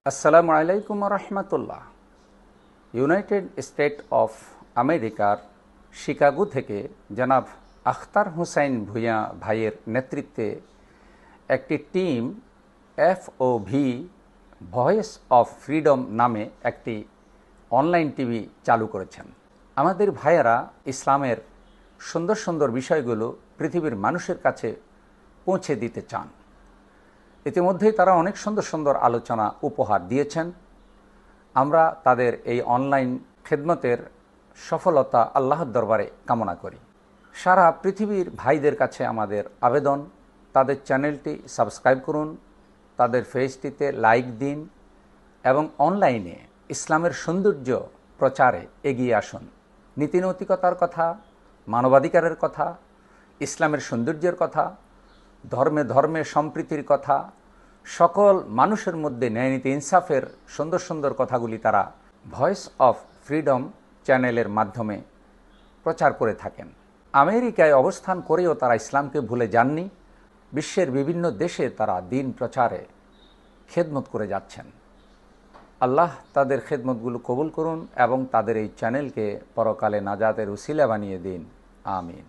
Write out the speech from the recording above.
আসসালামু আলাইকুম রহমতুল্লাহ। United state of আমেরিকার শিকাগো থেকে জনাব আখতার হুসাইন ভূঁইয়া ভাইয়ের নেতৃত্বে একটি team FOV voice of freedom নামে একটি অনলাইন টিভি চালু করেছেন। আমাদের ভাইয়েরা ইসলামের সুন্দর সুন্দর বিষয়গুলো পৃথিবীর মানুষের কাছে পৌঁছে দিতে চান। ইতিমধ্যেই তারা অনেক সুন্দর সুন্দর আলোচনা উপহার দিয়েছেন। আমরা তাদের এই অনলাইন খেদমতের সফলতা আল্লাহর দরবারে কামনা করি। সারা পৃথিবীর ভাইদের কাছে আমাদের আবেদন, তাদের চ্যানেলটি সাবস্ক্রাইব করুন, তাদের পেজটিতে লাইক দিন এবং অনলাইনে ইসলামের সৌন্দর্য প্রচারে এগিয়ে আসুন। নীতিনৈতিকতার কথা, মানবাধিকারের কথা, ইসলামের সৌন্দর্যের কথা, ধর্মে ধর্মে সম্প্রীতির কথা, সকল মানুষের মধ্যে ন্যায়নীতি ইনসাফের সুন্দর সুন্দর কথাগুলি তারা ভয়েস অফ ফ্রিডম চ্যানেলের মাধ্যমে প্রচার করে থাকেন। আমেরিকায় অবস্থান করেও তারা ইসলামকে ভুলে যাননি। বিশ্বের বিভিন্ন দেশে তারা দিন প্রচারে খেদমত করে যাচ্ছেন। আল্লাহ তাদের খেদমতগুলো কবুল করুন এবং তাদের এই চ্যানেলকে পরকালে নাজাতের উসিলা বানিয়ে দিন। আমিন।